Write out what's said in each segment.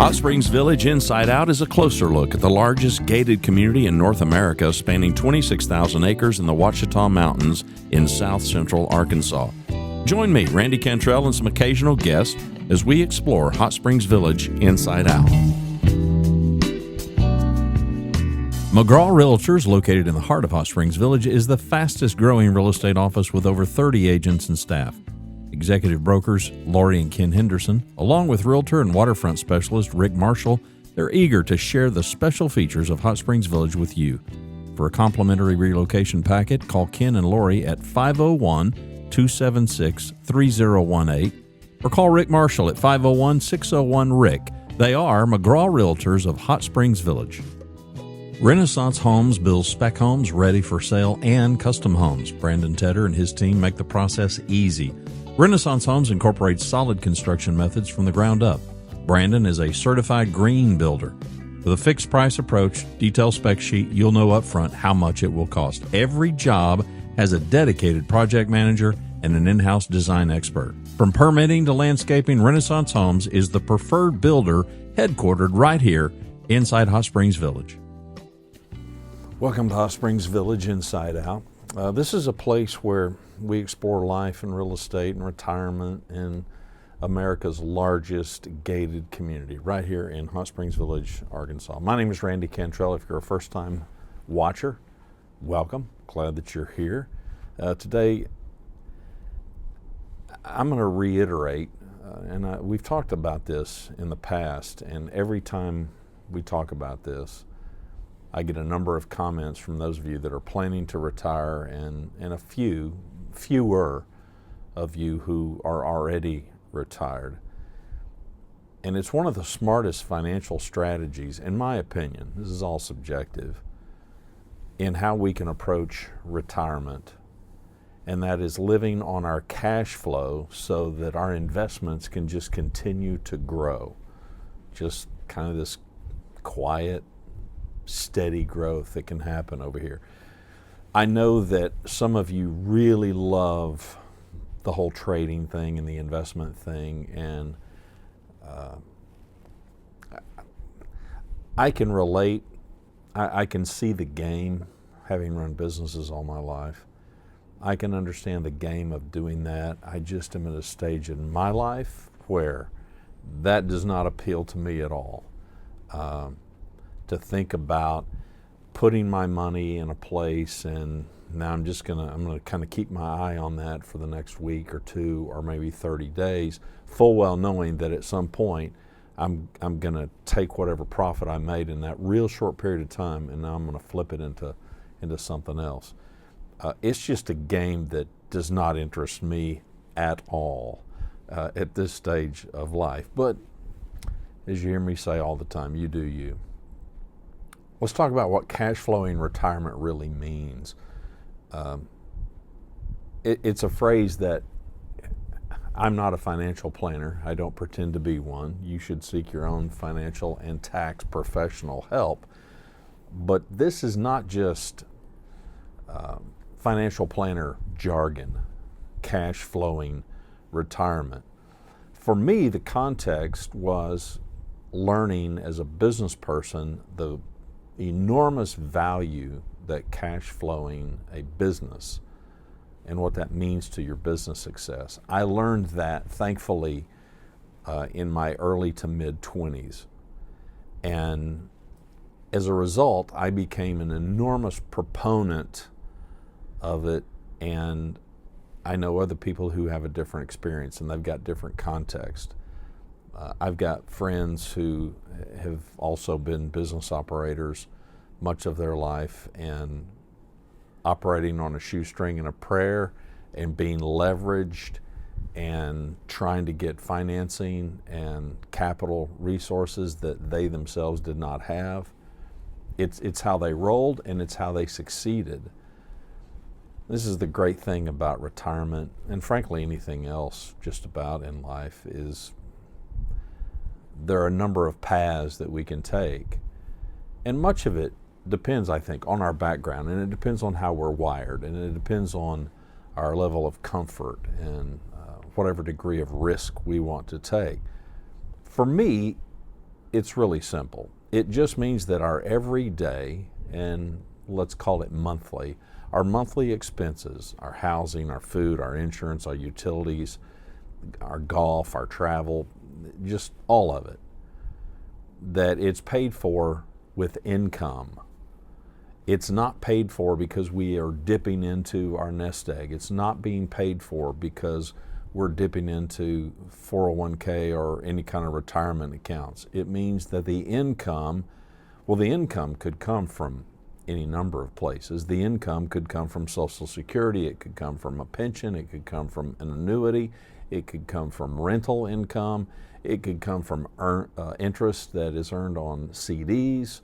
Hot Springs Village Inside Out is a closer look at the largest gated community in North America, spanning 26,000 acres in the Ouachita Mountains in south central Arkansas. Join me, Randy Cantrell, and some occasional guests as we explore Hot Springs Village Inside Out. McGraw Realtors, located in the heart of Hot Springs Village, is the fastest growing real estate office with over 30 agents and staff. Executive brokers Lori and Ken Henderson, along with realtor and waterfront specialist Rick Marshall, they're eager to share the special features of Hot Springs Village with you. For a complimentary relocation packet, call Ken and Lori at 501-276-3018 or call Rick Marshall at 501-601-RICK. They are McGraw Realtors of Hot Springs Village. Renaissance Homes builds spec homes ready for sale and custom homes. Brandon Tedder and his team make the process easy. Renaissance Homes incorporates solid construction methods from the ground up. Brandon is a certified green builder. With a fixed price approach, detailed spec sheet, you'll know upfront how much it will cost. Every job has a dedicated project manager and an in-house design expert. From permitting to landscaping, Renaissance Homes is the preferred builder, headquartered right here inside Hot Springs Village. Welcome to Hot Springs Village Inside Out. This is a place where we explore life and real estate and retirement in America's largest gated community, right here in Hot Springs Village, Arkansas. My name is Randy Cantrell. If you're a first-time watcher, welcome. Glad that you're here. Today, I'm going to reiterate, we've talked about this in the past, and every time we talk about this, I get a number of comments from those of you that are planning to retire and fewer of you who are already retired. And it's one of the smartest financial strategies, in my opinion, this is all subjective, in how we can approach retirement. And that is living on our cash flow so that our investments can just continue to grow. Just kind of this quiet, steady growth that can happen over here. I know that some of you really love the whole trading thing and the investment thing, and I can relate. I can see the game, having run businesses all my life. I can understand the game of doing that. I just am at a stage in my life where that does not appeal to me at all. To think about putting my money in a place, and now I'm gonna kind of keep my eye on that for the next week or two or maybe 30 days, full well knowing that at some point I'm gonna take whatever profit I made in that real short period of time, and now I'm gonna flip it into something else. It's just a game that does not interest me at all at this stage of life. But as you hear me say all the time, you do you. Let's talk about what cash flowing retirement really means. It's a phrase that I'm not a financial planner. I don't pretend to be one. You should seek your own financial and tax professional help. But this is not just financial planner jargon, cash flowing retirement. For me, the context was learning as a business person the enormous value that cash flowing a business and what that means to your business success. I learned that, thankfully, in my early to mid 20s. And as a result, I became an enormous proponent of it, and I know other people who have a different experience and they've got different context. I've got friends who have also been business operators much of their life and operating on a shoestring and a prayer and being leveraged and trying to get financing and capital resources that they themselves did not have. It's how they rolled, and it's how they succeeded. This is the great thing about retirement, and frankly anything else just about in life, is there are a number of paths that we can take, and much of it depends, I think, on our background, and it depends on how we're wired, and it depends on our level of comfort and whatever degree of risk we want to take. For me, it's really simple. It just means that our everyday, and let's call it monthly, our monthly expenses, our housing, our food, our insurance, our utilities, our golf, our travel, just all of it, that it's paid for with income. It's not paid for because we are dipping into our nest egg. It's not being paid for because we're dipping into 401k or any kind of retirement accounts. It means that the income could come from any number of places. The income could come from Social Security, it could come from a pension, it could come from an annuity, it could come from rental income, it could come from interest that is earned on CDs.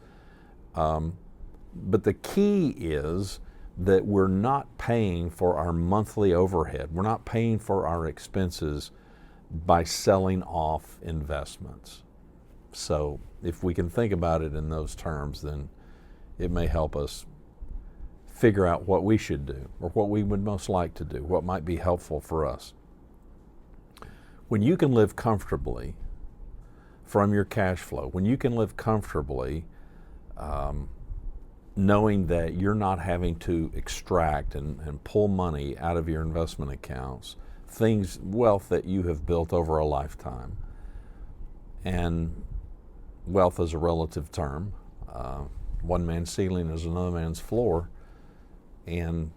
But the key is that we're not paying for our monthly overhead. We're not paying for our expenses by selling off investments. So if we can think about it in those terms, then it may help us figure out what we should do or what we would most like to do, what might be helpful for us. When you can live comfortably from your cash flow, when you can live comfortably knowing that you're not having to extract and pull money out of your investment accounts, wealth that you have built over a lifetime. And wealth is a relative term. One man's ceiling is another man's floor, and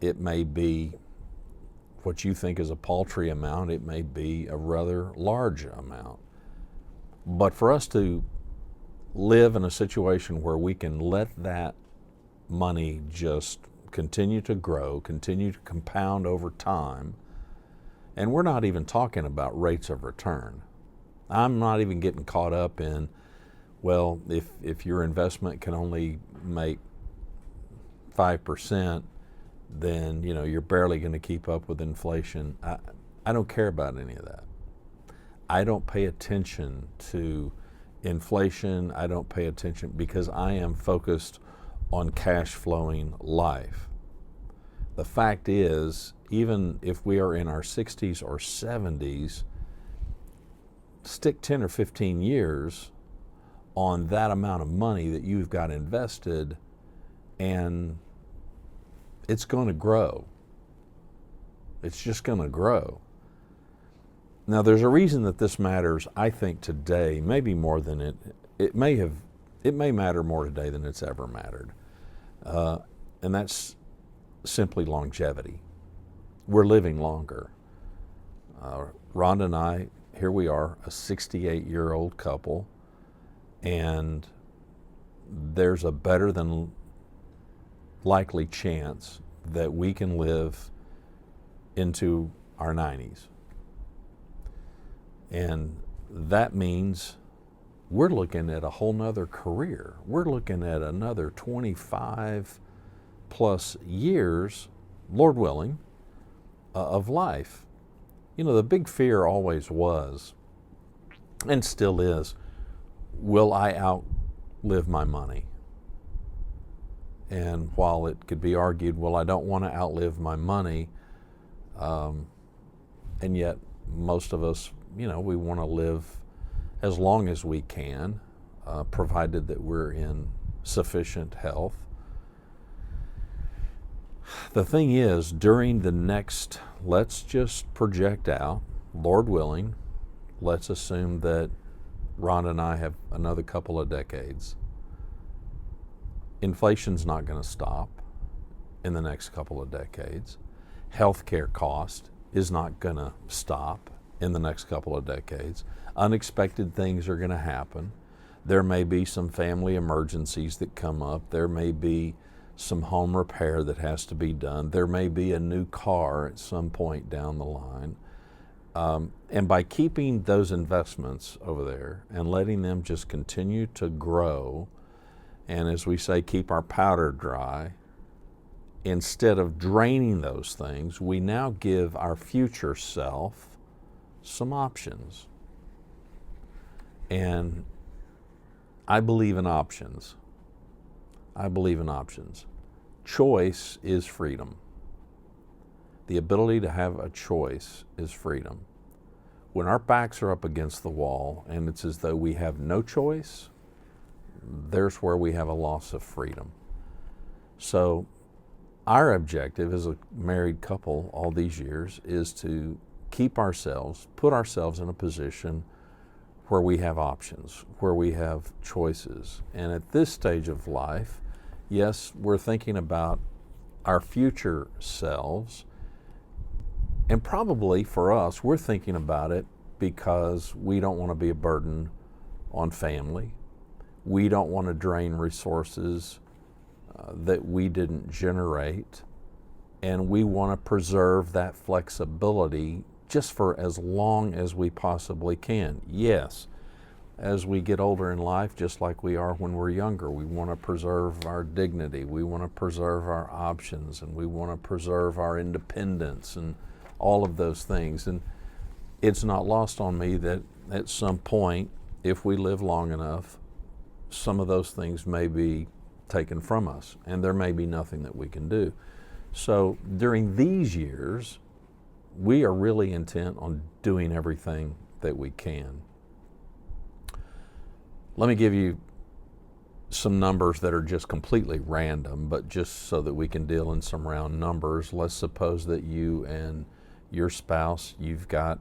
it may be what you think is a paltry amount, it may be a rather large amount. But for us to live in a situation where we can let that money just continue to grow, continue to compound over time, and we're not even talking about rates of return. I'm not even getting caught up in, well, if your investment can only make 5%, then you're barely going to keep up with inflation. I don't care about any of that. I don't pay attention to inflation. I don't pay attention because I am focused on cash flowing life. The fact is, even if we are in our 60s or 70s, stick 10 or 15 years on that amount of money that you've got invested, and it's going to grow. It's just going to grow. Now, there's a reason that this matters, I think, today, maybe more than it may matter more today than it's ever mattered. And that's simply longevity. We're living longer. Rhonda and I, here we are, a 68-year-old couple, and there's a better than likely chance that we can live into our 90s. And that means we're looking at a whole nother career. We're looking at another 25 plus years, Lord willing, of life. The big fear always was, and still is, will I outlive my money? And while it could be argued, well, I don't want to outlive my money, and yet most of us, we want to live as long as we can, provided that we're in sufficient health. The thing is, during the next, let's just project out, Lord willing, let's assume that Ron and I have another couple of decades. Inflation's not going to stop in the next couple of decades. Healthcare cost is not going to stop in the next couple of decades. Unexpected things are going to happen. There may be some family emergencies that come up. There may be some home repair that has to be done. There may be a new car at some point down the line. And by keeping those investments over there and letting them just continue to grow, and as we say, keep our powder dry, instead of draining those things, we now give our future self some options. And I believe in options. I believe in options. Choice is freedom. The ability to have a choice is freedom. when our backs are up against the wall and it's as though we have no choice, there's where we have a loss of freedom. So our objective as a married couple all these years is to put ourselves in a position where we have options, where we have choices. And at this stage of life, yes, we're thinking about our future selves. And probably for us, we're thinking about it because we don't want to be a burden on family. We don't want to drain resources that we didn't generate. And we want to preserve that flexibility just for as long as we possibly can. Yes, as we get older in life, just like we are when we're younger, we want to preserve our dignity, we want to preserve our options, and we want to preserve our independence and all of those things. And it's not lost on me that at some point, if we live long enough, some of those things may be taken from us, and there may be nothing that we can do. So during these years, we are really intent on doing everything that we can. Let me give you some numbers that are just completely random, but just so that we can deal in some round numbers. Let's suppose that you and your spouse, you've got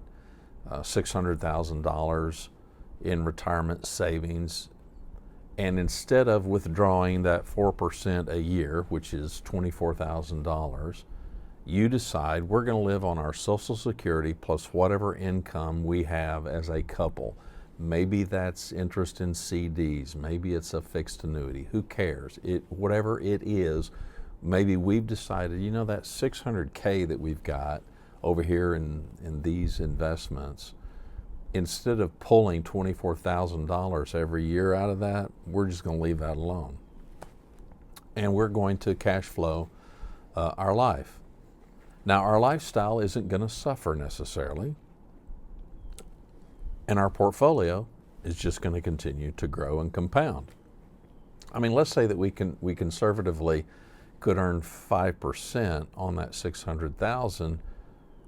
$600,000 in retirement savings, and instead of withdrawing that 4% a year, which is $24,000, you decide we're going to live on our Social Security plus whatever income we have as a couple. Maybe that's interest in CDs, maybe it's a fixed annuity, who cares? Whatever it is, maybe we've decided, that $600K that we've got over here in these investments, instead of pulling $24,000 every year out of that, we're just going to leave that alone. And we're going to cash flow our life. Now, our lifestyle isn't going to suffer necessarily, and our portfolio is just going to continue to grow and compound. I mean, let's say that we conservatively could earn 5% on that $600,000.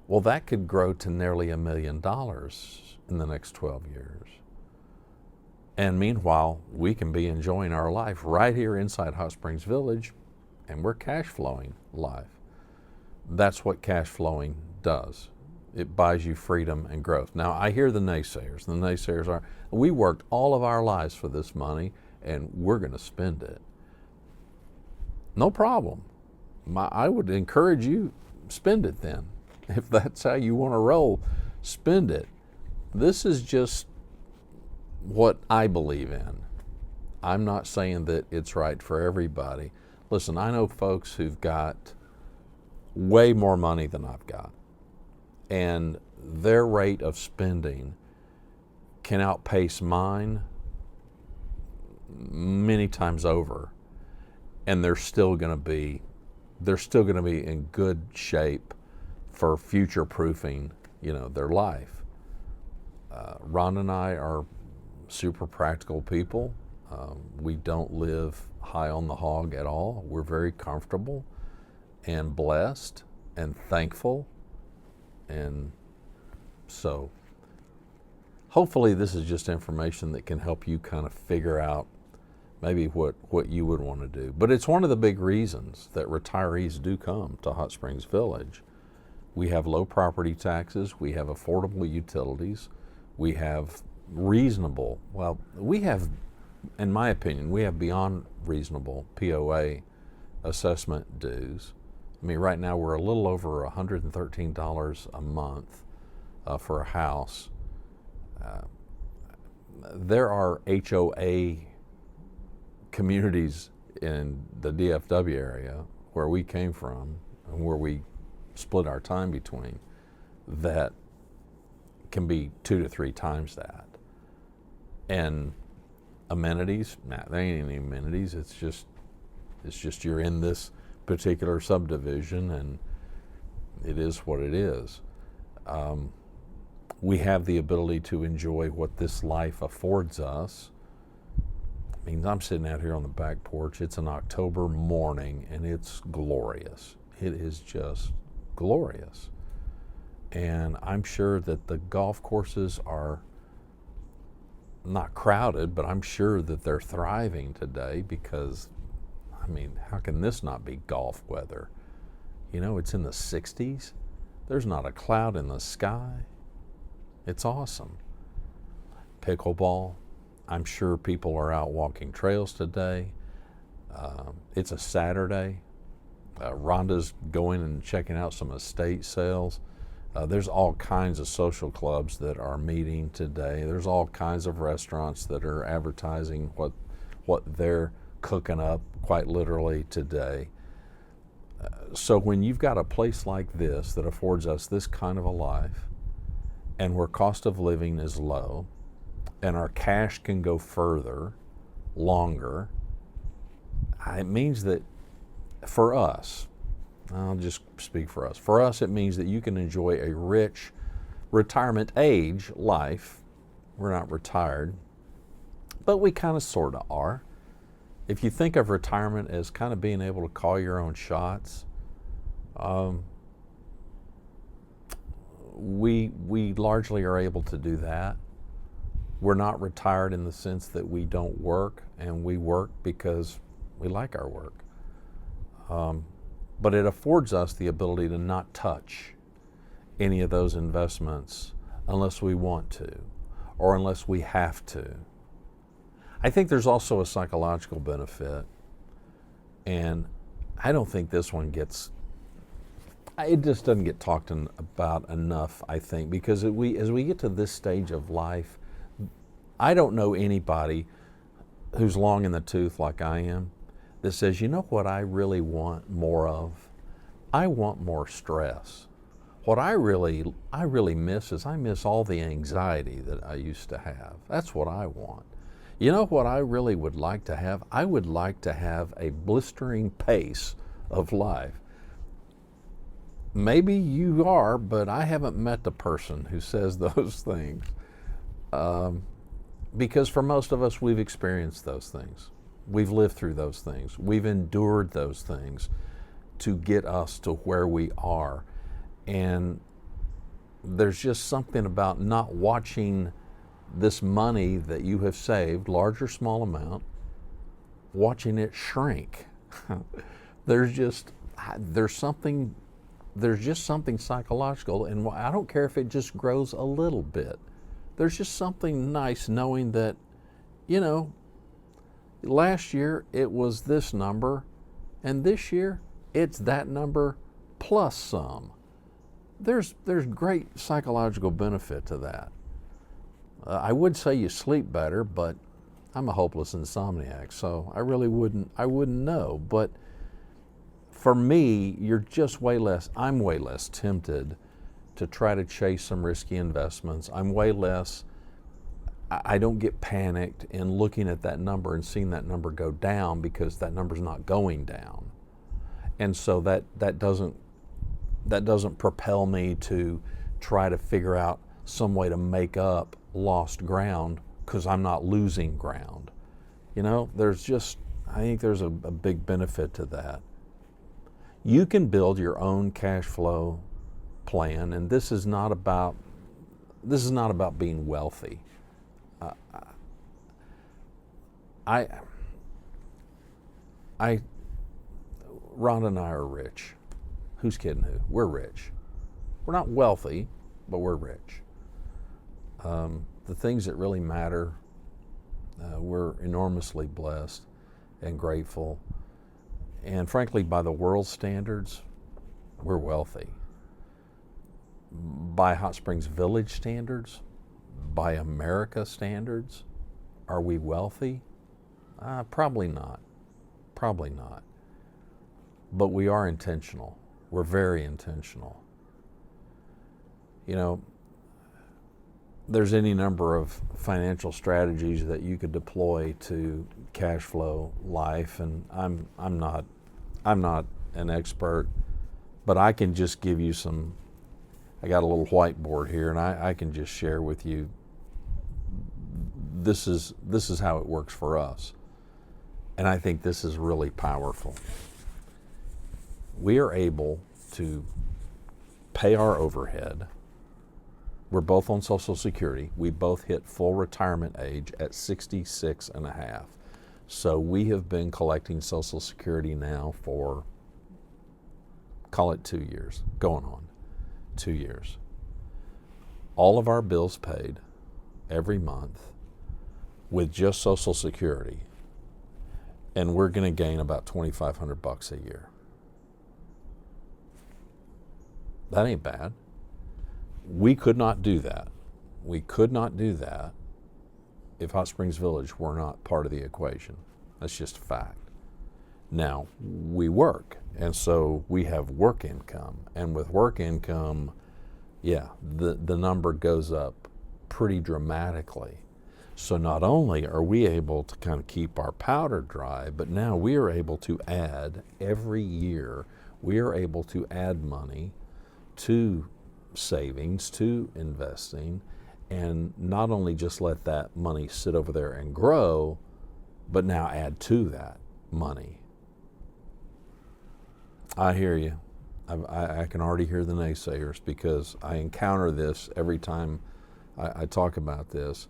Well, that could grow to nearly $1 million in the next 12 years. And meanwhile, we can be enjoying our life right here inside Hot Springs Village, and we're cash flowing life. That's what cash flowing does. It buys you freedom and growth. Now, I hear the naysayers. The naysayers are, we worked all of our lives for this money, and we're going to spend it. No problem. I would encourage you, spend it then. If that's how you want to roll, spend it. This is just what I believe in. I'm not saying that it's right for everybody. Listen, I know folks who've got way more money than I've got, and their rate of spending can outpace mine many times over, and they're still going to be in good shape for future proofing, their life. Ron and I are super practical people. We don't live high on the hog at all. We're very comfortable and blessed and thankful. And so hopefully this is just information that can help you kind of figure out maybe what you would want to do. But it's one of the big reasons that retirees do come to Hot Springs Village. We have low property taxes, we have affordable utilities, we have in my opinion, we have beyond reasonable POA assessment dues. I mean, right now we're a little over $113 a month for a house. There are HOA communities in the DFW area where we came from and where we split our time between that can be 2 to 3 times that. And amenities, they ain't any amenities. It's just you're in this particular subdivision, and it is what it is. We have the ability to enjoy what this life affords us. I mean, I'm sitting out here on the back porch. It's an October morning, and it's glorious. It is just glorious. And I'm sure that the golf courses are not crowded, but I'm sure that they're thriving today because, I mean, how can this not be golf weather? You know, it's in the 60s. There's not a cloud in the sky. It's awesome. Pickleball. I'm sure people are out walking trails today. It's a Saturday. Rhonda's going and checking out some estate sales. There's all kinds of social clubs that are meeting today. There's all kinds of restaurants that are advertising what they're cooking up quite literally today. So when you've got a place like this that affords us this kind of a life, and where cost of living is low, and our cash can go further, longer, it means that for us, I'll just speak for us. For us, it means that you can enjoy a rich retirement age life. We're not retired, but we kind of sort of are. If you think of retirement as kind of being able to call your own shots, we largely are able to do that. We're not retired in the sense that we don't work, and we work because we like our work. But it affords us the ability to not touch any of those investments unless we want to, or unless we have to. I think there's also a psychological benefit, and I don't think this one it just doesn't get talked about enough, I think, because as we get to this stage of life, I don't know anybody who's long in the tooth like I am that says, you know what I really want more of? I want more stress. What I really miss is I miss all the anxiety that I used to have. That's what I want. You know what I really would like to have? I would like to have a blistering pace of life. Maybe you are, but I haven't met the person who says those things. Because for most of us, we've experienced those things. We've lived through those things. We've endured those things to get us to where we are. And there's just something about not watching this money that you have saved, large or small amount, watching it shrink. There's just something psychological, and I don't care if it just grows a little bit. There's just something nice knowing that, you know, last year it was this number, and this year it's that number plus some. There's great psychological benefit to that. I would say you sleep better, but I'm a hopeless insomniac, so I wouldn't know. But for me, I'm way less tempted to try to chase some risky investments. I don't get panicked in looking at that number and seeing that number go down because that number's not going down. And so that doesn't propel me to try to figure out some way to make up lost ground because I'm not losing ground. You know, I think there's a big benefit to that. You can build your own cash flow plan, and this is not about being wealthy. Ron and I are rich. Who's kidding who? We're rich. We're not wealthy, but we're rich. The things that really matter, we're enormously blessed and grateful. And frankly, by the world's standards, we're wealthy. By Hot Springs Village standards, by America standards, are we wealthy? Probably not. Probably not. But we are intentional. We're very intentional. You know, there's any number of financial strategies that you could deploy to cash flow life, and I'm not an expert, but I can just give you some. I got a little whiteboard here, and I can just share with you. This is how it works for us, and I think this is really powerful. We are able to pay our overhead We're both on Social Security. We both hit full retirement age at 66 and a half. So we have been collecting Social Security now for, call it 2 years, going on 2 years. All of our bills paid every month with just Social Security. And we're going to gain about $2,500 a year. That ain't bad. We could not do that. We could not do that if Hot Springs Village were not part of the equation. That's just a fact. Now, we work, and so we have work income. And with work income, yeah, the number goes up pretty dramatically. So not only are we able to kind of keep our powder dry, but now we are able to add every year, we are able to add money to savings, to investing, and not only just let that money sit over there and grow, but now add to that money. I hear you. I can already hear the naysayers because I encounter this every time I talk about this.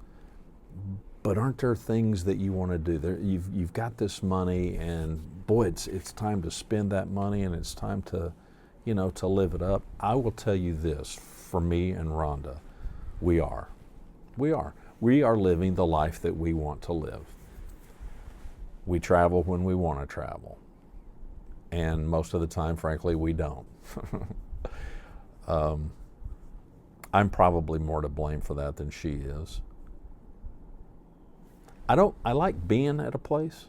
But aren't there things that you want to do? You've got this money, and boy, it's time to spend that money, and it's time to, to live it up. I will tell you this, for me and Rhonda, we are living the life that we want to live. We travel when we want to travel, and most of the time, frankly, we don't. I'm probably more to blame for that than she is. I like being at a place.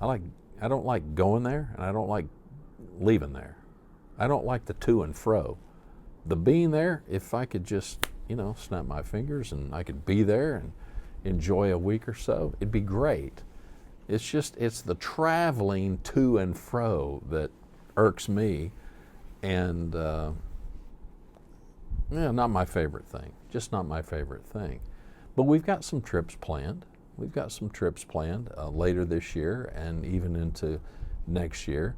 I don't like going there, and I don't like leaving there. I don't like the to and fro. The being there, if I could just, snap my fingers and I could be there and enjoy a week or so, it'd be great. It's the traveling to and fro that irks me, and not my favorite thing. Just not my favorite thing. But we've got some trips planned. We've got some trips planned later this year and even into next year.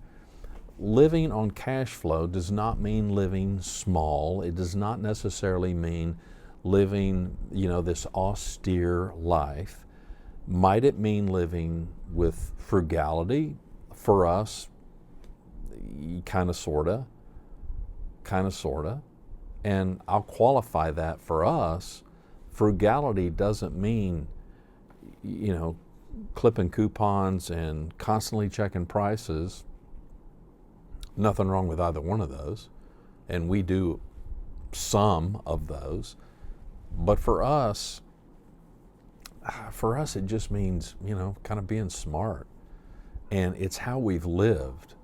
Living on cash flow does not mean living small. It does not necessarily mean living, this austere life. Might it mean living with frugality? For us, kind of, sorta. And I'll qualify that for us. Frugality doesn't mean clipping coupons and constantly checking prices. Nothing wrong with either one of those. And we do some of those. But for us, it just means, kind of being smart. And it's how we've lived.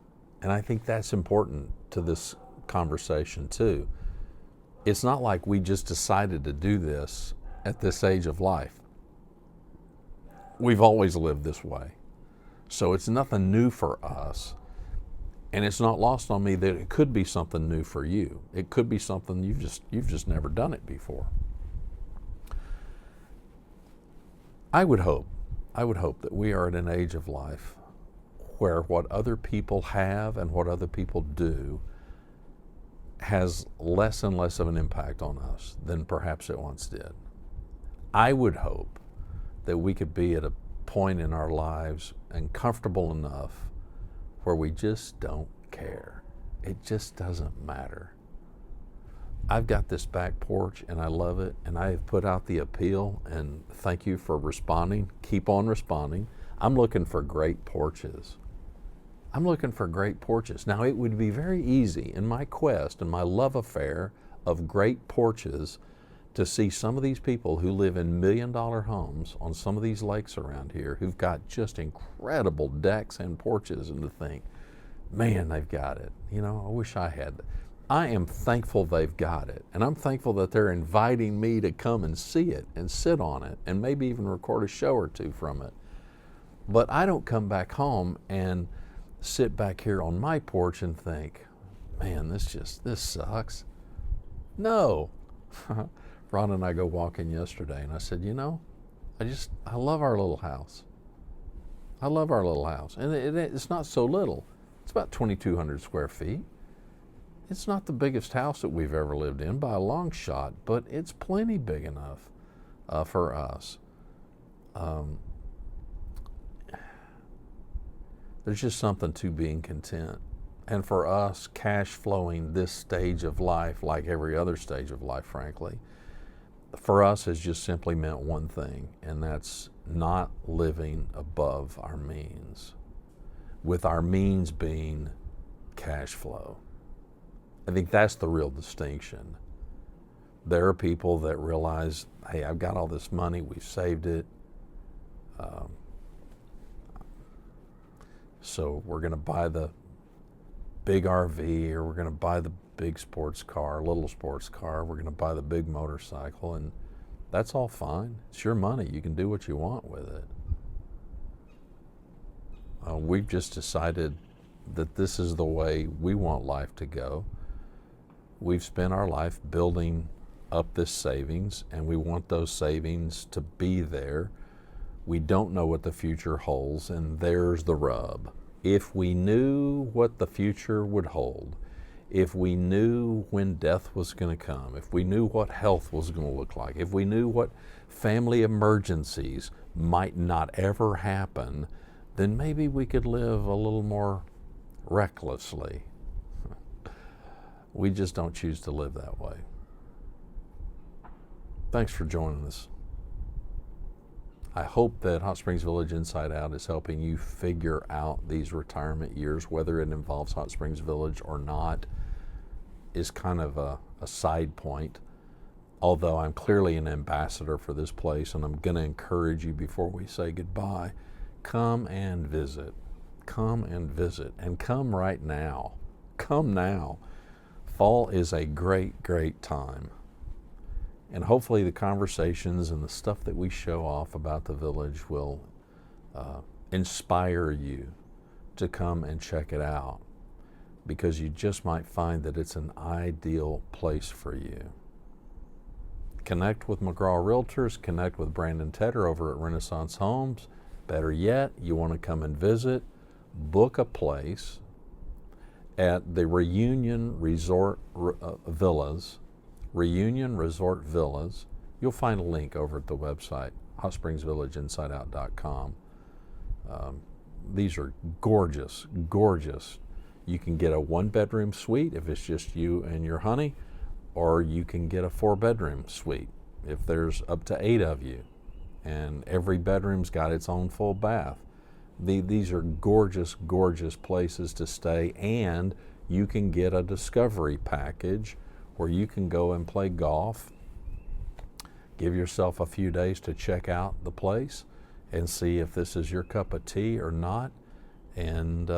And I think that's important to this conversation too. It's not like we just decided to do this at this age of life. We've always lived this way. So it's nothing new for us. And it's not lost on me that it could be something new for you. It could be something you've just never done it before. I would hope that we are at an age of life where what other people have and what other people do has less and less of an impact on us than perhaps it once did. I would hope that we could be at a point in our lives and comfortable enough where we just don't care. It just doesn't matter. I've got this back porch and I love it, and I have put out the appeal, and thank you for responding. Keep on responding. I'm looking for great porches. Now, it would be very easy in my quest and my love affair of great porches to see some of these people who live in $1 million homes on some of these lakes around here who've got just incredible decks and porches, and to think, man, they've got it. I wish I had it. I am thankful they've got it, and I'm thankful that they're inviting me to come and see it and sit on it and maybe even record a show or two from it. But I don't come back home and sit back here on my porch and think, man, this sucks. No. Ron and I go walking yesterday, and I said, I love our little house. And it's not so little. It's about 2,200 square feet. It's not the biggest house that we've ever lived in by a long shot, but it's plenty big enough for us. There's just something to being content. And for us, cash flowing this stage of life, like every other stage of life, frankly, for us has just simply meant one thing, and that's not living above our means, with our means being cash flow. I think that's the real distinction. There are people that realize, hey, I've got all this money, we've saved it, so we're going to buy the big RV, or we're going to buy the big sports car, little sports car, we're going to buy the big motorcycle, and that's all fine. It's your money. You can do what you want with it. We've just decided that this is the way we want life to go. We've spent our life building up this savings, and we want those savings to be there. We don't know what the future holds, and there's the rub. If we knew what the future would hold, if we knew when death was going to come, if we knew what health was going to look like, if we knew what family emergencies might not ever happen, then maybe we could live a little more recklessly. We just don't choose to live that way. Thanks for joining us. I hope that Hot Springs Village Inside Out is helping you figure out these retirement years. Whether it involves Hot Springs Village or not is kind of a side point, although I'm clearly an ambassador for this place, and I'm going to encourage you before we say goodbye, come and visit. Come and visit, and come right now. Come now. Fall is a great, great time. And hopefully the conversations and the stuff that we show off about the village will inspire you to come and check it out, because you just might find that it's an ideal place for you. Connect with McGraw Realtors, connect with Brandon Tedder over at Renaissance Homes. Better yet, you want to come and visit, book a place at the Reunion Resort Villas. Reunion Resort Villas. You'll find a link over at the website, hotspringsvillageinsideout.com. These are gorgeous, gorgeous. You can get a 1-bedroom suite if it's just you and your honey, or you can get a 4-bedroom suite if there's up to 8 of you, and every bedroom's got its own full bath. These are gorgeous, gorgeous places to stay, and you can get a discovery package where you can go and play golf, give yourself a few days to check out the place and see if this is your cup of tea or not. And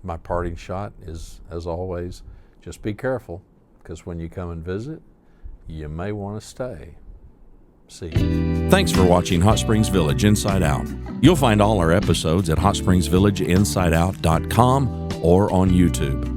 my parting shot is, as always, just be careful, because when you come and visit, you may want to stay. See you. Thanks for watching Hot Springs Village Inside Out. You'll find all our episodes at hotspringsvillageinsideout.com or on YouTube.